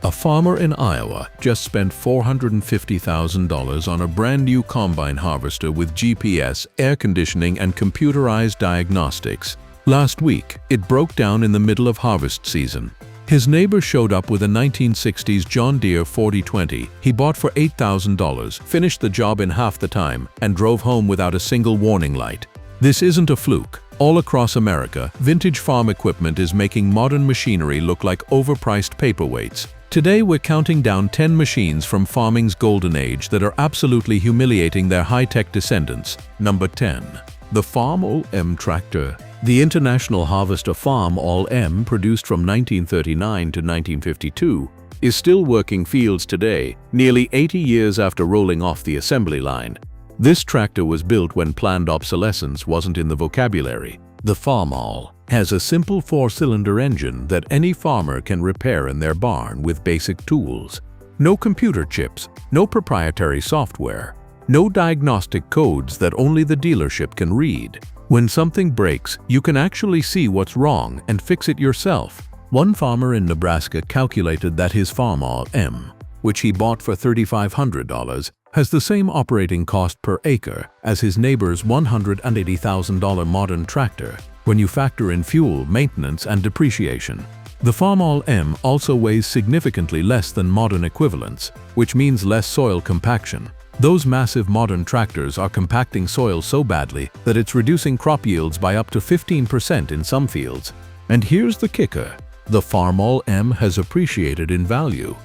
A farmer in Iowa just spent $450,000 on a brand new combine harvester with GPS, air conditioning, and computerized diagnostics. Last week, it broke down in the middle of harvest season. His neighbor showed up with a 1960s John Deere 4020 he bought for $8,000, finished the job in half the time, and drove home without a single warning light. This isn't a fluke. All across America, vintage farm equipment is making modern machinery look like overpriced paperweights. Today we're counting down 10 machines from farming's golden age that are absolutely humiliating their high-tech descendants. Number 10. The Farmall M tractor. The international harvester Farmall M, produced from 1939 to 1952, is still working fields today, nearly 80 years after rolling off the assembly line. This tractor was built when planned obsolescence wasn't in the vocabulary. The Farmall has a simple 4-cylinder engine that any farmer can repair in their barn with basic tools. No computer chips, no proprietary software, no diagnostic codes that only the dealership can read. When something breaks, you can actually see what's wrong and fix it yourself. One farmer in Nebraska calculated that his Farmall M, which he bought for $3,500, has the same operating cost per acre as his neighbor's $180,000 modern tractor when you factor in fuel, maintenance, and depreciation. The Farmall M also weighs significantly less than modern equivalents, which means less soil compaction. Those massive modern tractors are compacting soil so badly that it's reducing crop yields by up to 15% in some fields. And here's the kicker: the Farmall M has appreciated in value.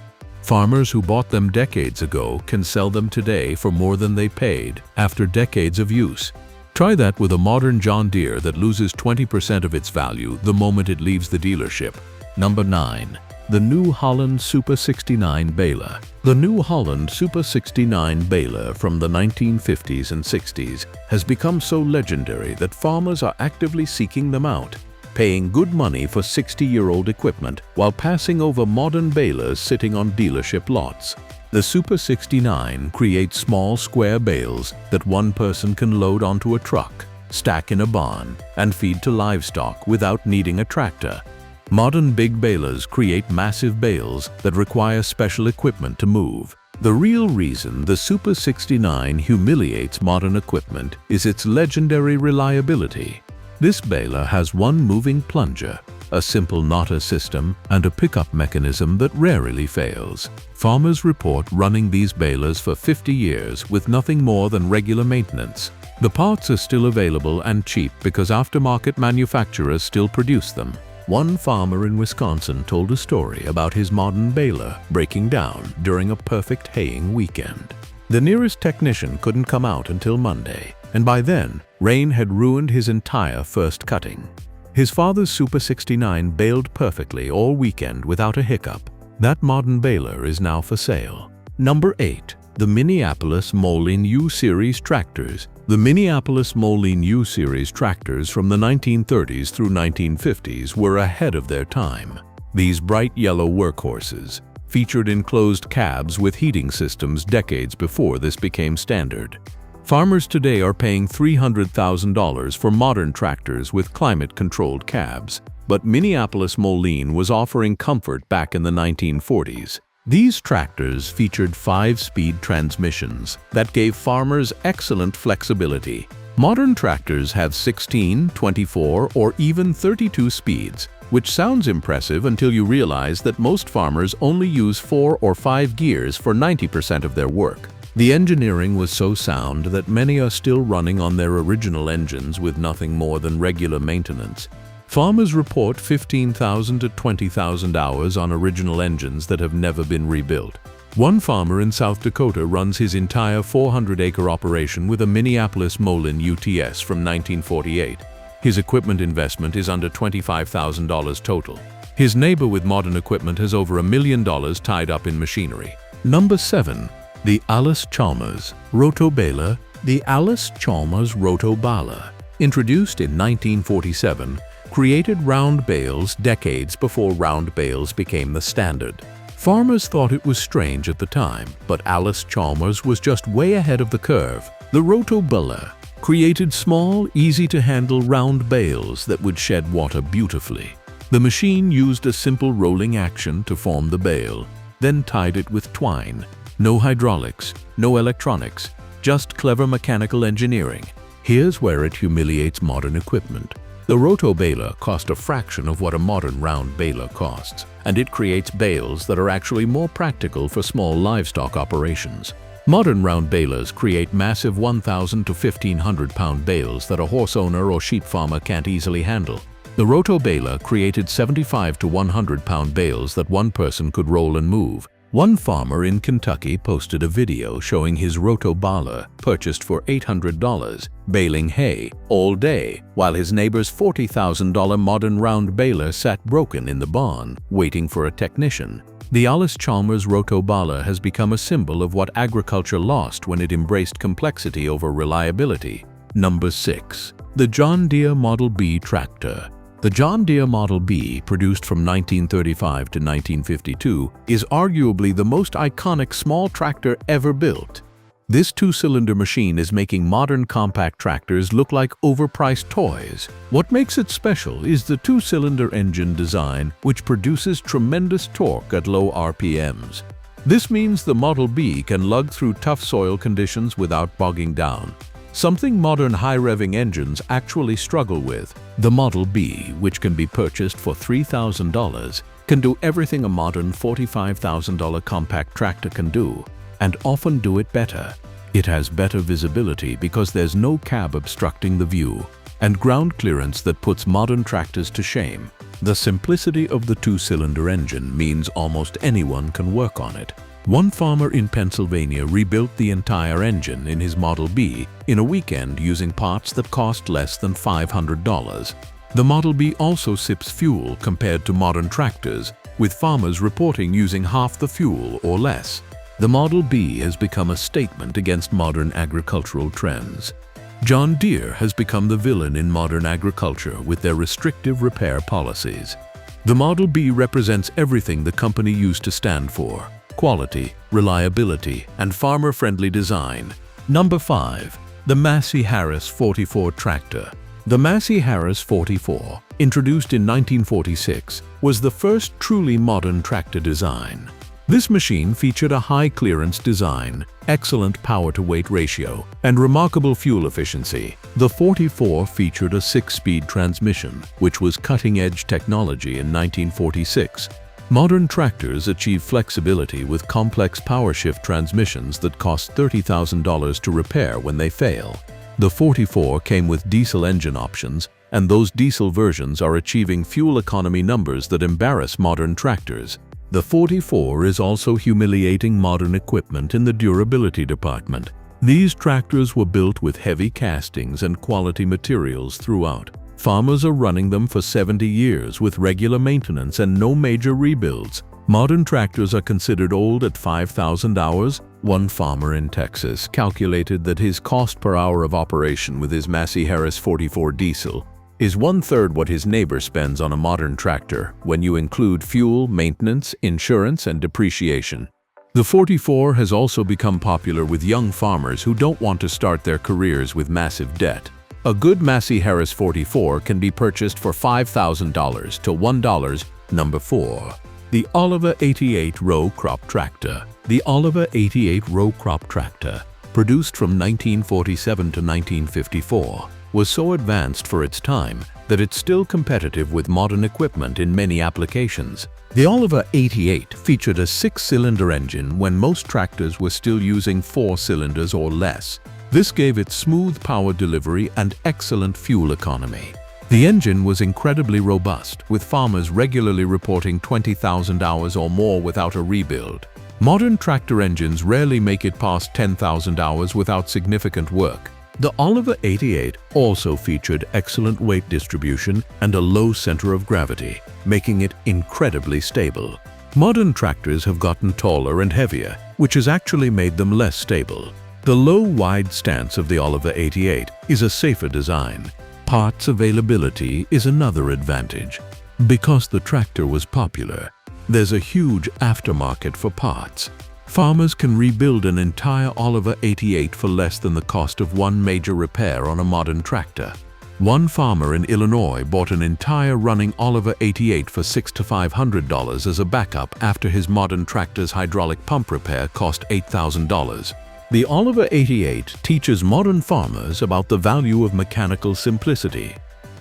Farmers who bought them decades ago can sell them today for more than they paid after decades of use. Try that with a modern John Deere that loses 20% of its value the moment it leaves the dealership. Number 9. The new Holland Super 69 baler. The new Holland Super 69 baler from the 1950s and 60s has become so legendary that farmers are actively seeking them out, paying good money for 60-year-old equipment while passing over modern balers sitting on dealership lots. The Super 69 creates small square bales that one person can load onto a truck, stack in a barn, and feed to livestock without needing a tractor. Modern big balers create massive bales that require special equipment to move. The real reason the Super 69 humiliates modern equipment is its legendary reliability. This baler has one moving plunger, a simple knotter system, and a pickup mechanism that rarely fails. Farmers report running these balers for 50 years with nothing more than regular maintenance. The parts are still available and cheap because aftermarket manufacturers still produce them. One farmer in Wisconsin told a story about his modern baler breaking down during a perfect haying weekend. The nearest technician couldn't come out until Monday, and by then, rain had ruined his entire first cutting. His father's Super 69 baled perfectly all weekend without a hiccup. That modern baler is now for sale. Number 8. The Minneapolis-Moline U series tractors. The Minneapolis-Moline U series tractors from the 1930s through 1950s were ahead of their time. These bright yellow workhorses featured enclosed cabs with heating systems decades before this became standard. Farmers today are paying $300,000 for modern tractors with climate-controlled cabs, but Minneapolis-Moline was offering comfort back in the 1940s. These tractors featured 5-speed transmissions that gave farmers excellent flexibility. Modern tractors have 16, 24, or even 32 speeds, which sounds impressive until you realize that most farmers only use 4 or 5 gears for 90% of their work. The engineering was so sound that many are still running on their original engines with nothing more than regular maintenance. Farmers report 15,000 to 20,000 hours on original engines that have never been rebuilt. One farmer in South Dakota runs his entire 400-acre operation with a Minneapolis-Moline UTS from 1948. His equipment investment is under $25,000 total. His neighbor with modern equipment has over $1 million tied up in machinery. Number 7. The Allis-Chalmers Roto-Baler. The Allis-Chalmers Roto-Baler, introduced in 1947, created round bales decades before round bales became the standard. Farmers thought it was strange at the time, but Allis-Chalmers was just way ahead of the curve. The Roto-Baler created small, easy-to-handle round bales that would shed water beautifully. The machine used a simple rolling action to form the bale. then tied it with twine. No hydraulics, no electronics, just clever mechanical engineering. Here's where it humiliates modern equipment. The Roto-Baler cost a fraction of what a modern round baler costs, and it creates bales that are actually more practical for small livestock operations. Modern round balers create massive 1,000 to 1,500 pound bales that a horse owner or sheep farmer can't easily handle. The Roto-Baler created 75 to 100 pound bales that one person could roll and move. One farmer in Kentucky posted a video showing his Roto-Baler, purchased for $800, baling hay all day, while his neighbor's $40,000 modern round baler sat broken in the barn, waiting for a technician. The Allis-Chalmers Roto-Baler has become a symbol of what agriculture lost when it embraced complexity over reliability. Number 6. The John Deere Model B Tractor. The John Deere Model B, produced from 1935 to 1952, is arguably the most iconic small tractor ever built. This two-cylinder machine is making modern compact tractors look like overpriced toys. What makes it special is the two-cylinder engine design, which produces tremendous torque at low RPMs. This means the Model B can lug through tough soil conditions without bogging down, something modern high-revving engines actually struggle with. The Model B, which can be purchased for $3,000, can do everything a modern $45,000 compact tractor can do, and often do it better. It has better visibility because there's no cab obstructing the view, and ground clearance that puts modern tractors to shame. The simplicity of the two-cylinder engine means almost anyone can work on it. One farmer in Pennsylvania rebuilt the entire engine in his Model B in a weekend using parts that cost less than $500. The Model B also sips fuel compared to modern tractors, with farmers reporting using half the fuel or less. The Model B has become a statement against modern agricultural trends. John Deere has become the villain in modern agriculture with their restrictive repair policies. The Model B represents everything the company used to stand for: quality, reliability, and farmer-friendly design. Number 5. The Massey-Harris 44 Tractor. The Massey-Harris 44, introduced in 1946, was the first truly modern tractor design. This machine featured a high-clearance design, excellent power-to-weight ratio, and remarkable fuel efficiency. The 44 featured a 6-speed transmission, which was cutting-edge technology in 1946. Modern tractors achieve flexibility with complex power-shift transmissions that cost $30,000 to repair when they fail. The 44 came with diesel engine options, and those diesel versions are achieving fuel economy numbers that embarrass modern tractors. The 44 is also humiliating modern equipment in the durability department. These tractors were built with heavy castings and quality materials throughout. Farmers are running them for 70 years with regular maintenance and no major rebuilds. Modern tractors are considered old at 5,000 hours. One farmer in Texas calculated that his cost per hour of operation with his Massey-Harris 44 diesel is 1/3 what his neighbor spends on a modern tractor when you include fuel, maintenance, insurance, and depreciation. The 44 has also become popular with young farmers who don't want to start their careers with massive debt. A good Massey-Harris 44 can be purchased for $5,000 to $1. Number 4. The Oliver 88 Row Crop Tractor. The Oliver 88 Row Crop Tractor, produced from 1947 to 1954, was so advanced for its time that it's still competitive with modern equipment in many applications. The Oliver 88 featured a 6-cylinder engine when most tractors were still using 4 cylinders or less. This gave it smooth power delivery and excellent fuel economy. The engine was incredibly robust, with farmers regularly reporting 20,000 hours or more without a rebuild. Modern tractor engines rarely make it past 10,000 hours without significant work. The Oliver 88 also featured excellent weight distribution and a low center of gravity, making it incredibly stable. Modern tractors have gotten taller and heavier, which has actually made them less stable. The low, wide stance of the Oliver 88 is a safer design. Parts availability is another advantage. Because the tractor was popular, there's a huge aftermarket for parts. Farmers can rebuild an entire Oliver 88 for less than the cost of one major repair on a modern tractor. One farmer in Illinois bought an entire running Oliver 88 for $600 to $500 as a backup after his modern tractor's hydraulic pump repair cost $8,000. The Oliver 88 teaches modern farmers about the value of mechanical simplicity.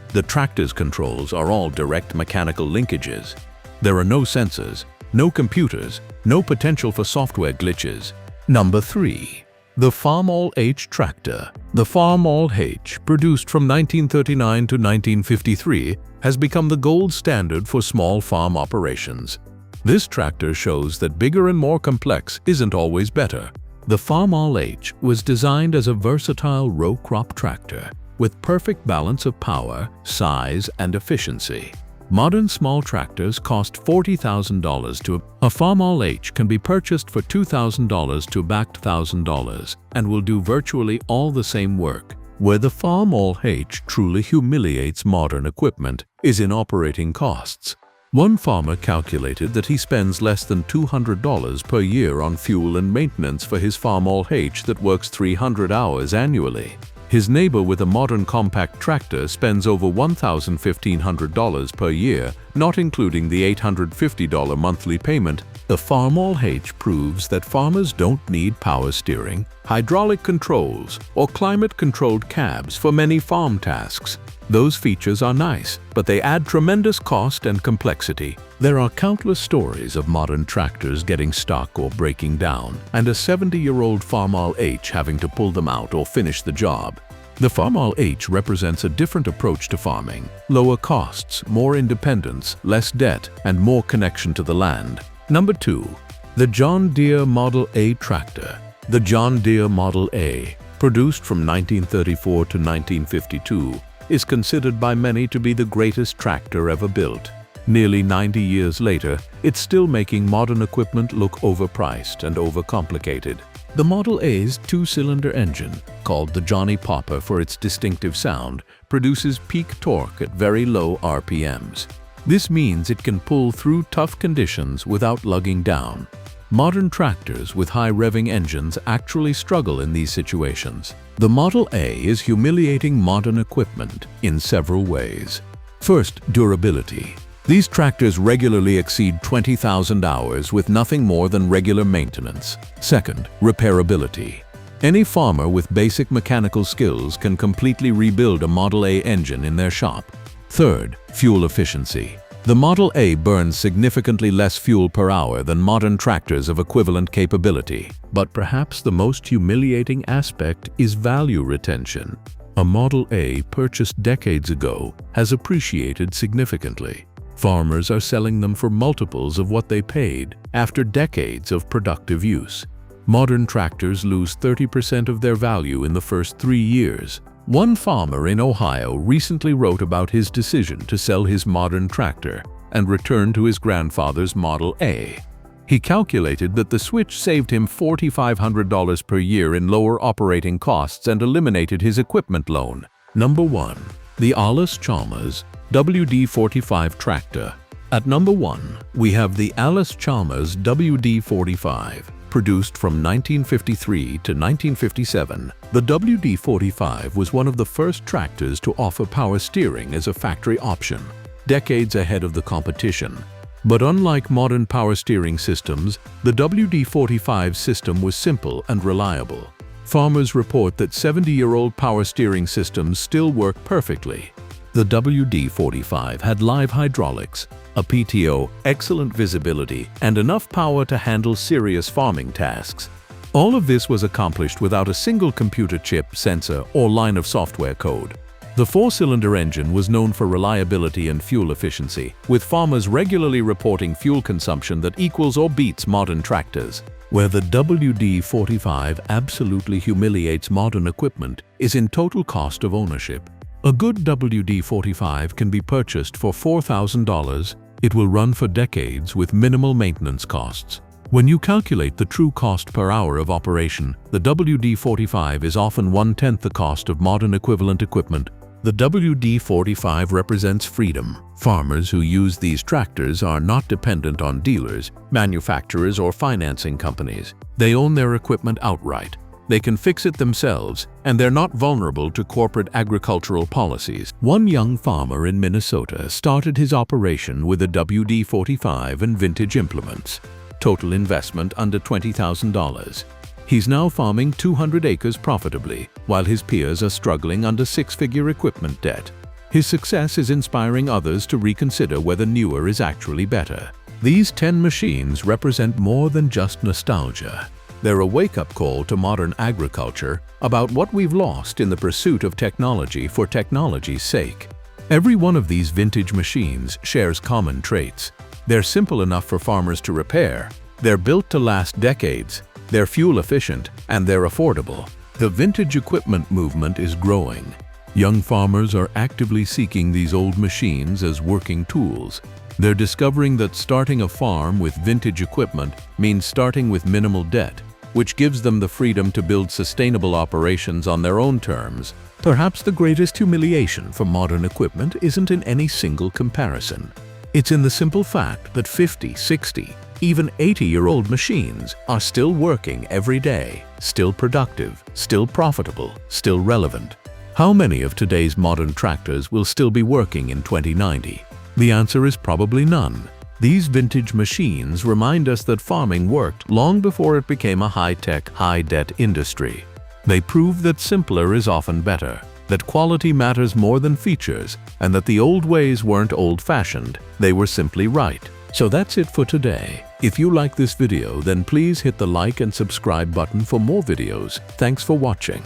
The tractor's controls are all direct mechanical linkages. There are no sensors, no computers, no potential for software glitches. Number 3. The Farmall H tractor. The Farmall H, produced from 1939 to 1953, has become the gold standard for small farm operations. This tractor shows that bigger and more complex isn't always better. The Farmall H was designed as a versatile row crop tractor with perfect balance of power, size, and efficiency. Modern small tractors cost $40,000 to a Farmall H can be purchased for $2,000 to back $1,000 and will do virtually all the same work. Where the Farmall H truly humiliates modern equipment is in operating costs. One farmer calculated that he spends less than $200 per year on fuel and maintenance for his Farmall H that works 300 hours annually. His neighbor with a modern compact tractor spends over $1,500 per year, not including the $850 monthly payment. The Farmall H proves that farmers don't need power steering, hydraulic controls, or climate-controlled cabs for many farm tasks. Those features are nice, but they add tremendous cost and complexity. There are countless stories of modern tractors getting stuck or breaking down, and a 70-year-old Farmall H having to pull them out or finish the job. The Farmall H represents a different approach to farming: lower costs, more independence, less debt, and more connection to the land. Number 2. The John Deere Model A tractor. The John Deere Model A, produced from 1934 to 1952, is considered by many to be the greatest tractor ever built. Nearly 90 years later, it's still making modern equipment look overpriced and overcomplicated. The Model A's two-cylinder engine, called the Johnny Popper for its distinctive sound, produces peak torque at very low RPMs. This means it can pull through tough conditions without lugging down. Modern tractors with high revving engines actually struggle in these situations. The Model A is humiliating modern equipment in several ways. First, durability. These tractors regularly exceed 20,000 hours with nothing more than regular maintenance. Second, repairability. Any farmer with basic mechanical skills can completely rebuild a Model A engine in their shop. Third, fuel efficiency. The Model A burns significantly less fuel per hour than modern tractors of equivalent capability. But perhaps the most humiliating aspect is value retention. A Model A purchased decades ago has appreciated significantly. Farmers are selling them for multiples of what they paid after decades of productive use. Modern tractors lose 30% of their value in the first 3 years. One farmer in Ohio recently wrote about his decision to sell his modern tractor and return to his grandfather's Model A. He calculated that the switch saved him $4,500 per year in lower operating costs and eliminated his equipment loan. Number 1. The Allis-Chalmers WD45 tractor. At number 1, we have the Allis-Chalmers WD45. Produced from 1953 to 1957, the WD45 was one of the first tractors to offer power steering as a factory option, decades ahead of the competition. But unlike modern power steering systems, the WD45 system was simple and reliable. Farmers report that 70-year-old power steering systems still work perfectly. The WD45 had live hydraulics, a PTO, excellent visibility, and enough power to handle serious farming tasks. All of this was accomplished without a single computer chip, sensor, or line of software code. The 4-cylinder engine was known for reliability and fuel efficiency, with farmers regularly reporting fuel consumption that equals or beats modern tractors. Where the WD45 absolutely humiliates modern equipment is in total cost of ownership. A good WD45 can be purchased for $4,000. It will run for decades with minimal maintenance costs. When you calculate the true cost per hour of operation, the WD45 is often 1/10 the cost of modern equivalent equipment. The WD45 represents freedom. Farmers who use these tractors are not dependent on dealers, manufacturers, or financing companies. They own their equipment outright. They can fix it themselves, and they're not vulnerable to corporate agricultural policies. One young farmer in Minnesota started his operation with a WD45 and vintage implements. Total investment under $20,000. He's now farming 200 acres profitably, while his peers are struggling under six-figure equipment debt. His success is inspiring others to reconsider whether newer is actually better. These 10 machines represent more than just nostalgia. They're a wake-up call to modern agriculture about what we've lost in the pursuit of technology for technology's sake. Every one of these vintage machines shares common traits. They're simple enough for farmers to repair, they're built to last decades, they're fuel-efficient, and they're affordable. The vintage equipment movement is growing. Young farmers are actively seeking these old machines as working tools. They're discovering that starting a farm with vintage equipment means starting with minimal debt, which gives them the freedom to build sustainable operations on their own terms. Perhaps the greatest humiliation for modern equipment isn't in any single comparison. It's in the simple fact that 50, 60, even 80-year-old machines are still working every day, still productive, still profitable, still relevant. How many of today's modern tractors will still be working in 2090? The answer is probably none. These vintage machines remind us that farming worked long before it became a high-tech, high-debt industry. They prove that simpler is often better, that quality matters more than features, and that the old ways weren't old-fashioned, they were simply right. So that's it for today. If you like this video, then please hit the like and subscribe button for more videos. Thanks for watching.